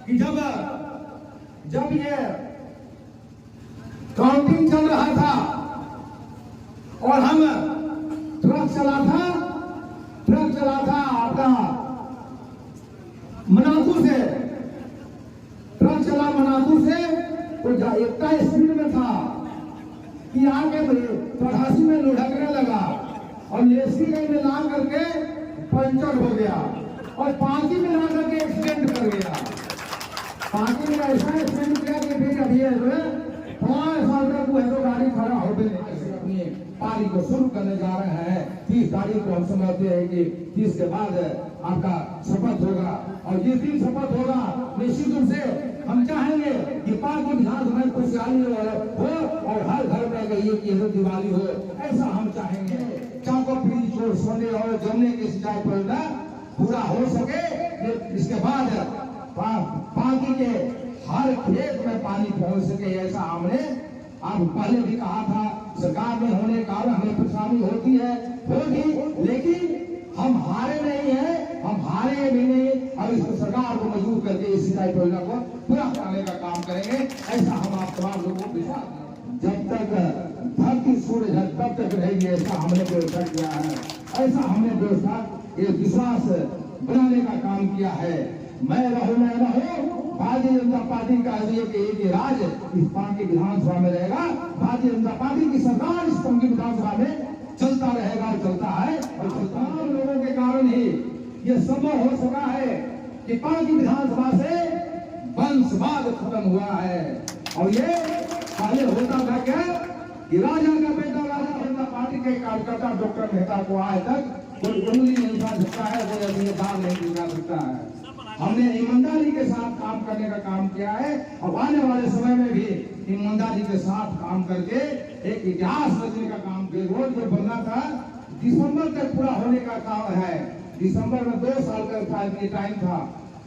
कि जब ये काउंटिंग चल रहा था और हम ट्रक चला था आपका मनातू से, ट्रक चला मनातू से, तो इतना स्पीड में था कि आगे 88 में लुढ़कने लगा और लेसी में ला करके पंचर हो गया और पांची में ला करके एक्सीडेंट कर गया। पांची में ऐसा एक्सीडेंट किया कि फिर अभी 5 साल तक वो तो गाड़ी खड़ा हो गई। अपनी पारी को शुरू करने जा रहे हैं। 30 तारीख को हम समझते हैं कि 30 के बाद आपका शपथ होगा और जिस दिन शपथ होगा निश्चित रूप से हम चाहेंगे कि पार्टी विधानसभा में खुशहाली हो और हर घर में ये कि दिवाली हो, ऐसा हम चाहेंगे। चाको पीली चोर सोने और जमने की सिंचाई परियोजना पूरा हो सके। इसके बाद पार्टी के हर खेत में पानी पहुंच सके, ऐसा हमने आप पहले भी कहा था। सरकार में होने के कारण हमें परेशानी होती है, होगी, लेकिन हम हारे नहीं है, हम हारे भी नहीं और इस सरकार को मजबूर करके इस सिंचाई परियोजना को पूरा कराने का काम करेंगे, ऐसा हम आप तमाम लोगों को विश्वास। जब तक धरती सूरज है तब तक रहेगी, ऐसा हमने व्यवस्था किया है, ऐसा हमने व्यवस्था ये विश्वास बनाने का काम किया है। मैं रहूं भारतीय जनता पार्टी का एक राज इस पार्टी विधानसभा में रहेगा। भारतीय जनता पार्टी की सरकार इस पार्टी विधानसभा में चलता रहेगा और चलता है और तमाम लोगों के कारण ही ये संभव हो सका है कि पार्टी विधानसभा से वंशवाद खत्म हुआ है। और ये पहले होता था क्या कि राजा का बेटा राजा जनता पार्टी के कार्यकर्ता डॉक्टर मेहता को आज तक कोई उंगली नहीं उठा सकता है, कोई अपने दाल नहीं दिखा सकता है। हमने ईमानदारी के साथ काम करने का काम किया है और आने वाले समय में भी ईमानदारी के साथ काम करके एक इतिहास रचने का काम किया। रोड जो बनना था दिसंबर तक पूरा होने का काम है। दिसंबर में 2 साल का टाइम था,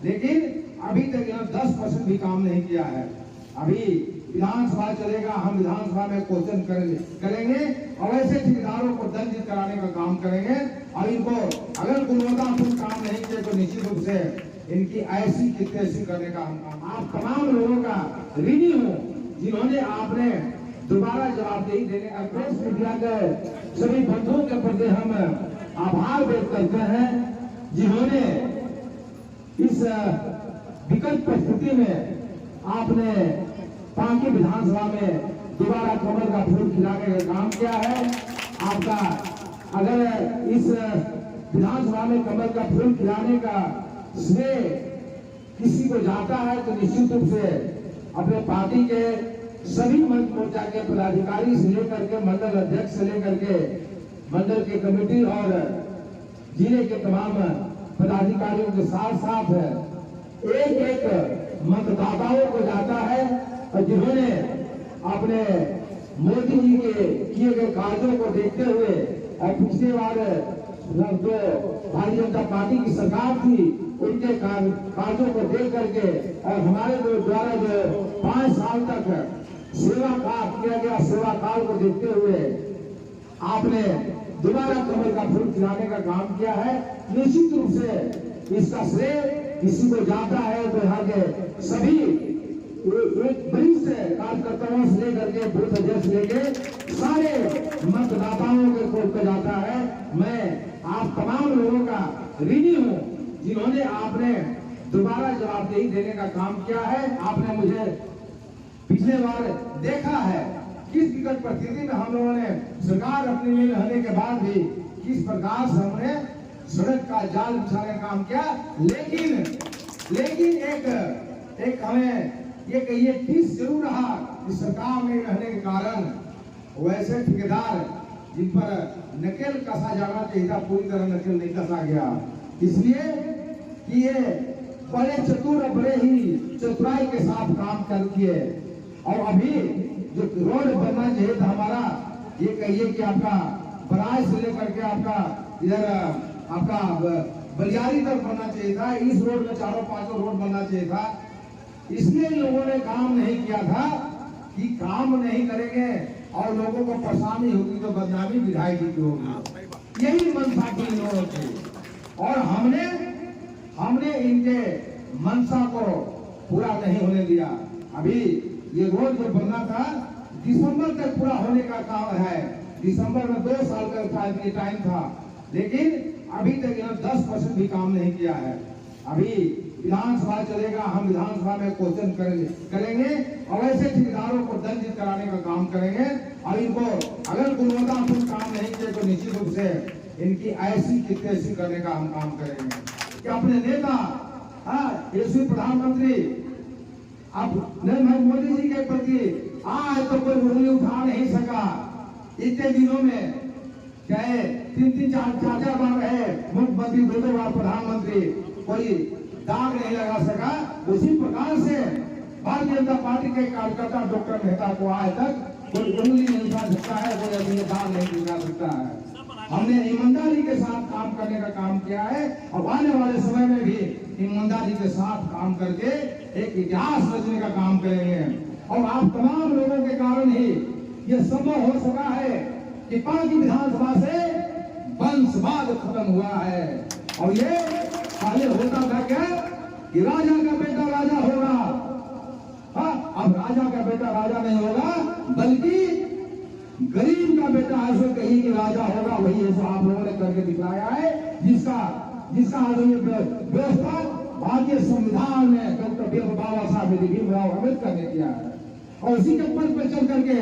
लेकिन अभी तक 10% भी काम नहीं किया है। अभी विधानसभा चलेगा, हम विधानसभा में क्वेश्चन करेंगे और ऐसे ठेकेदारों को दंडित कराने का काम करेंगे और इनको अगर गुणवत्तापूर्ण काम नहीं किए तो निश्चित रूप से इनकी ऐसी की तैसी करने का हम काम। आप तमाम लोगों का ऋणी हूँ जिन्होंने आपने दोबारा जवाबदेही देने का प्रेस मीडिया के सभी बंधुओं के प्रति हम आभार व्यक्त करते हैं, जिन्होंने इस विकट परिस्थिति में आपने पांकी विधानसभा में दोबारा कमल का फूल खिलाने का काम किया है। आपका अगर इस विधानसभा में कमल का फूल खिलाने का श्रेय किसी को जाता है तो निश्चित रूप से अपने पार्टी के सभी मंच मोर्चा के पदाधिकारी से लेकर के मंडल अध्यक्ष से लेकर के मंडल के कमेटी और जिले के तमाम पदाधिकारियों के साथ साथ एक मतदाताओं को जाता है और जिन्होंने अपने मोदी जी के किए गए कार्यों को देखते हुए और पिछले बार जो भारतीय जनता पार्टी की सरकार थी उनके कार्यों को देख करके और हमारे द्वारा जो 5 साल तक सेवा काल किया गया सेवा काल को देखते हुए आपने दोबारा कमल का फूल खिलाने का काम किया है। निश्चित रूप से इसका श्रेय किसी को जाता है तो यहाँ के सभी वरिष्ठ कार्यकर्ताओं से लेकर के बूथ अध्यक्ष लेके सारे मतदाताओं के कोर्ट पे जाता है। मैं आप तमाम लोगों का ऋणी हूँ जिन्होंने आपने दोबारा जवाबदेही देने का काम किया है। आपने मुझे पिछले बार देखा है किस विकट परिस्थिति में हम लोगों ने सरकार अपने में रहने के बाद भी किस प्रकार से हमने सड़क का जाल बिछाने का काम किया, लेकिन एक हमें ये किस जरूर रहा इस सरकार में रहने के कारण वैसे ठेकेदार जिन पर नकेल कसा जाना चाहिए था पूरी तरह नकेल नहीं कसा गया, इसलिए कि ये बड़े चतुर बड़े ही चतुराई के साथ काम कर दिए। और अभी जो रोड बनना चाहिए था हमारा, ये कहिए कि आपका बराज से लेकर के आपका इधर आपका बलियारी तक बनना चाहिए था, इस रोड में 4-5 रोड बनना चाहिए था। इसलिए लोगों ने काम नहीं किया था कि काम नहीं करेंगे और लोगों को परेशानी होगी तो बदनामी विधायक की होगी, यही मंशा की लोगों की। और हमने इनके मंशा को पूरा नहीं होने दिया। अभी ये रोड जो बनना था दिसंबर तक पूरा होने का काम है। दिसंबर में 2 साल का टाइम था, लेकिन अभी तक यहाँ 10% भी काम नहीं किया है। अभी विधानसभा चलेगा, हम विधानसभा में क्वेश्चन करेंगे और ऐसे ठेकेदारों को दंडित कराने का काम करेंगे। और इनको अगर गुणवत्तापूर्ण काम नहीं किए तो निश्चित रूप से इनकी ऐसी की तैसी करने का हम काम करेंगे कि अपने नेता यशस्वी प्रधानमंत्री अब नरेंद्र मोदी जी के प्रति आज तो कोई उंगली उठा नहीं सका। इतने दिनों में चाहे 3-3, 4-4 बार रहे मुख्यमंत्री, 2 बार प्रधानमंत्री, कोई दाग नहीं लगा सका। उसी प्रकार से भारतीय जनता पार्टी के कार्यकर्ता डॉक्टर मेहता को आज तक कोई उंगली नहीं उठा सकता है, कोई अभी दाग नहीं लगा सकता है। हमने ईमानदारी के साथ काम करने का काम किया है और आने वाले समय में भी ईमानदारी के साथ काम करके एक इतिहास रचने का काम करेंगे। और आप तमाम लोगों के कारण ही ये संभव हो सका है कि पार्टी विधानसभा से वंशवाद खत्म हुआ है। और ये पहले होता था क्या कि राजा का बेटा राजा होगा, अब राजा का बेटा राजा नहीं होगा, बल्कि गरीब का बेटा ऐसे कहीं कि राजा होगा। वही ऐसा आप लोगों ने करके दिखाया है, जिसका व्यवस्था भारतीय संविधान में डॉक्टर बाबा साहब भीमराव अम्बेडकर ने किया है। और उसी के पद पर चल करके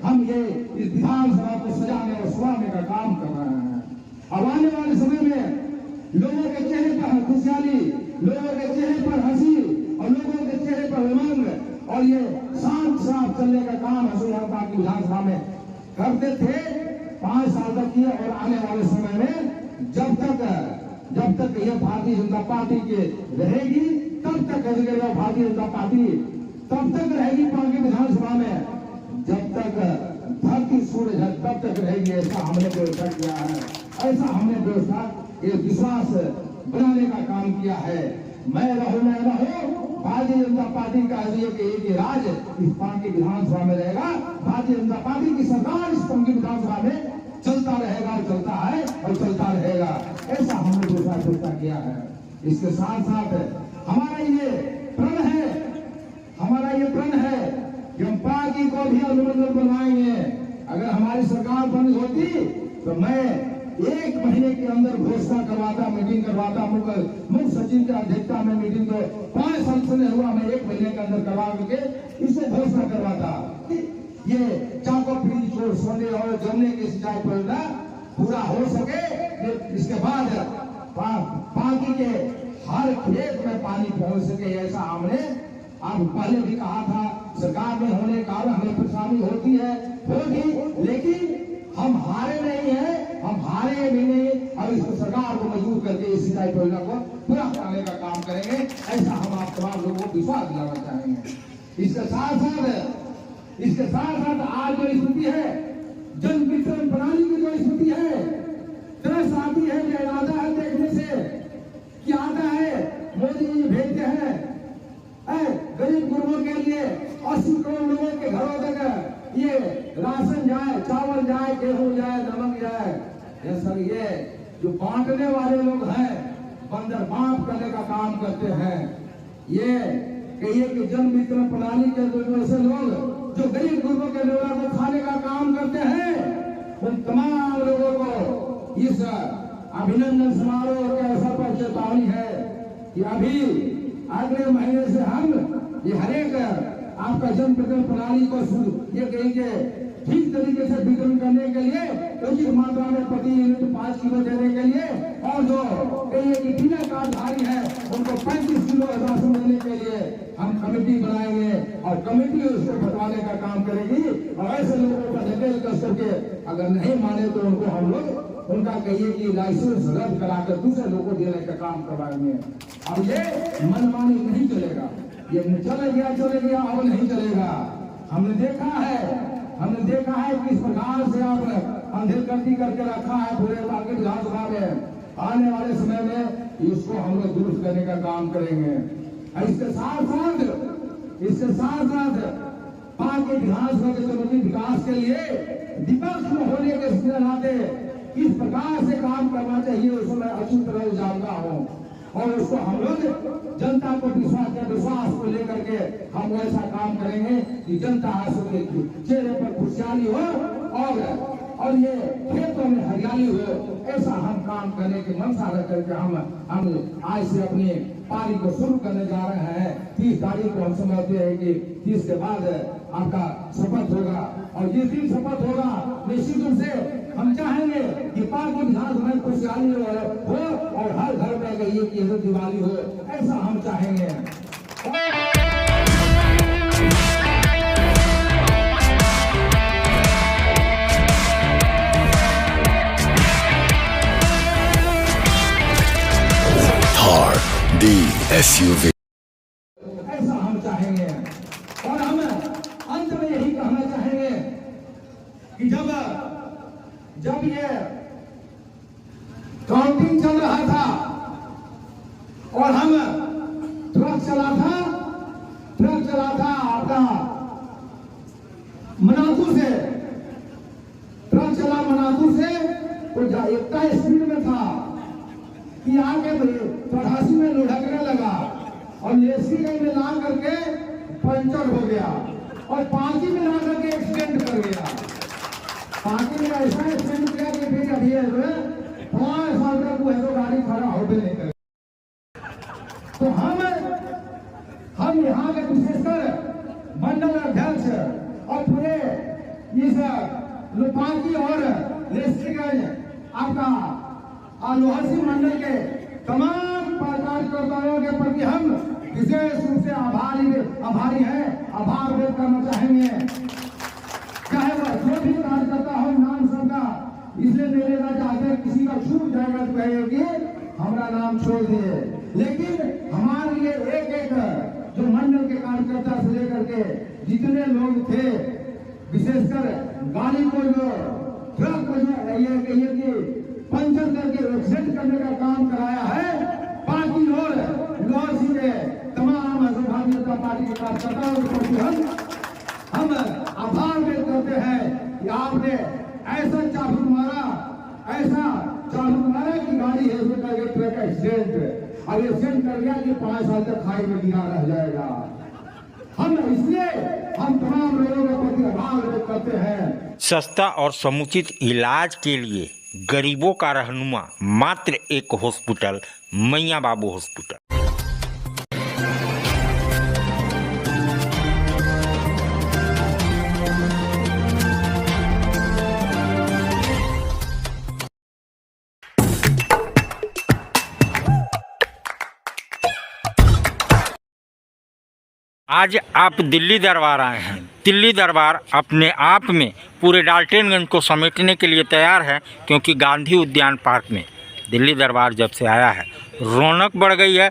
हम ये इस विधानसभा को सजाने और सुधारने का काम कर रहे हैं। अब आने वाले समय में लोगों के चेहरे पर खुशहाली, लोगों के चेहरे पर हंसी और लोगों के चेहरे पर उमंग और ये शांत साफ चलने का काम की विधानसभा में करते थे। 5 साल तक किए और आने वाले समय में जब तक यह भारतीय जनता पार्टी के रहेगी तब तक भारतीय जनता पार्टी तब तक रहेगी पार्टी विधानसभा में, जब तक धरती सूरज है तब तक रहेगी। ऐसा हमने व्यवस्था किया है, ऐसा हमने व्यवस्था ये विश्वास बनाने का काम किया है। मैं रहूं भारतीय जनता पार्टी का एक राज इस पार्टी विधानसभा में रहेगा। भारतीय जनता पार्टी की सरकार इस पार्टी विधानसभा में चलता रहेगा और चलता है और चलता रहेगा। ऐसा हमने व्यवस्था किया है। इसके साथ साथ हमारा ये प्रण है कि हम पार्टी को भी अनुमोदन बनवाएंगे। अगर हमारी सरकार बंद होती तो मैं 1 महीने के अंदर घोषणा करवाता, मीटिंग करवाता, मुख्य सचिव की अध्यक्षता में मीटिंग तो 5 साल से नहीं हुआ, मैं 1 महीने के अंदर करवा करके इसे घोषणा करवाता। ये चाको पीढ़ी चोर सोने और जमने की सिंचाई परियोजना पूरा हो सके। इसके बाद पार्टी के हर खेत में पानी पहुंच सके, ऐसा हमने आप पहले भी कहा था। सरकार में होने के कारण हमें परेशानी होती है, होगी, लेकिन हम हारे नहीं है, हम हारे भी नहीं और इसको सरकार को मजबूर करके इस सिंचाई परियोजना को पूरा कराने का काम करेंगे। ऐसा हम आप तमाम लोगों को विश्वास दिलाना चाहेंगे। इसके साथ साथ आज जो स्थिति है, जन वितरण प्रणाली की जो स्थिति है, तरस आती है, जो इरादा है देखने से कि आता है मोदी जी भेजते हैं गरीब गुरुओं के लिए 80 करोड़ लोगों के घरों तक ये राशन जाए, चावल जाए, गेहूं जाए, नमक जाए। ये सब ये जो बांटने वाले लोग हैं बंदर बांट करने का काम करते हैं। ये कहिए कि जन वितरण प्रणाली के ऐसे लोग जो गरीब गुरुओं के लोगों को खाने का काम करते हैं, उन तमाम लोगों को इस अभिनंदन समारोह के अवसर पर चेतावनी है कि अभी अगले महीने से हम ये हरेक आपका जन वितरण प्रणाली को ये कहेंगे ठीक तरीके से वितरण करने के लिए उचित मात्रा में प्रति यूनिट 5 किलो देने के लिए, और जो कहिए कि बिना कार्डधारी है उनको 35 किलो राशन देने के लिए हम कमेटी बनाएंगे और कमेटी उसको बंटवाने का काम करेगी। और ऐसे लोगों का डिटेल कर करके अगर नहीं माने तो उनको हम लोग उनका कहिए कि लाइसेंस रद्द कराकर दूसरे लोगों को देने का काम करवाएंगे। अब ये मनमानी नहीं चलेगा, ये चले गया और नहीं चलेगा। हमने देखा है कि इस प्रकार से आप अंधेरगर्दी करके रखा है पूरे पार्टी विधानसभा में। आने वाले समय में इसको हम लोग दुरुस्त करने का काम करेंगे। इसके साथ साथ पार्टी विधानसभा के समग्र विकास के लिए विपक्ष में होने के नाते किस प्रकार से काम करना चाहिए उसको मैं अच्छी तरह जानता हूँ। और उसको हम लोग जनता को विश्वास को लेकर हम ऐसा काम करेंगे कि जनता आंसू के चेहरे पर खुशहाली हो और ये खेतों में हरियाली हो, ऐसा हम काम करने की मंशा रख करके हम आज से अपनी पारी को शुरू करने जा रहे हैं। 30 तारीख को हम समझते हैं कि 30 के बाद आपका शपथ होगा और जिस दिन शपथ होगा निश्चित रूप से हम चाहेंगे कि पार्टी विधानसभा में खुशहाली हो और हर घर में ये दिवाली हो, ऐसा हम चाहेंगे। Thar the SUV। ऐसा हम चाहेंगे और हम अंत में यही कहना चाहेंगे कि जब ये काउंटिंग चल रहा था और हम ट्रक चला था आपका मनातू से तो इतना स्पीड में था कि आगे 88 में लुढ़कने लगा और लेसी में ला करके पंचर हो गया और 5 में ला करके एक्सीडेंट कर गया। 5 में ऐसा एक्सीडेंट किया कि फिर अभी 5 साल तक वो तो गाड़ी खड़ा हो भी नहीं कर। तो हम यहाँ के विशेषकर मंडल अध्यक्ष और पूरे इस लोपाकी और लेस्टीगंज आपका लोहरसी मंडल के तमाम कार्यकर्ताओं के प्रति हम विशेष रूप से आभारी हैं, आभार व्यक्त करना चाहेंगे। चाहे वह जो भी कार्यकर्ता हो, नाम सबका इसलिए नहीं लेना चाहते, किसी का छूट जाएगा तो कहेगी हमारा नाम छोड़ दिए, लेकिन हमारे लिए एक जो मंडल के कार्यकर्ता से लेकर के जितने लोग थे, विशेषकर गाड़ी को जो ट्रक को जो पंचर करके एक्सीडेंट करने का काम कराया है, बाकी और लोहरसी के तमाम भारतीय जनता पार्टी के कार्यकर्ताओं के प्रति हम आभार व्यक्त करते हैं कि आपने ऐसा चाबुक मारा कि गाड़ी है करके ट्रक एक्सीडेंट और एक्सीडेंट कर गया कि 5 साल तक खाई में गिरा रह जाएगा। हम तमाम लोगों के प्रति आभार व्यक्त करते हैं। सस्ता और समुचित इलाज के लिए गरीबों का रहनुमा मात्र एक हॉस्पिटल, मैया बाबू हॉस्पिटल। आज आप दिल्ली दरबार आए हैं। दिल्ली दरबार अपने आप में पूरे डाल्टनगंज को समेटने के लिए तैयार है, क्योंकि गांधी उद्यान पार्क में दिल्ली दरबार जब से आया है रौनक बढ़ गई है।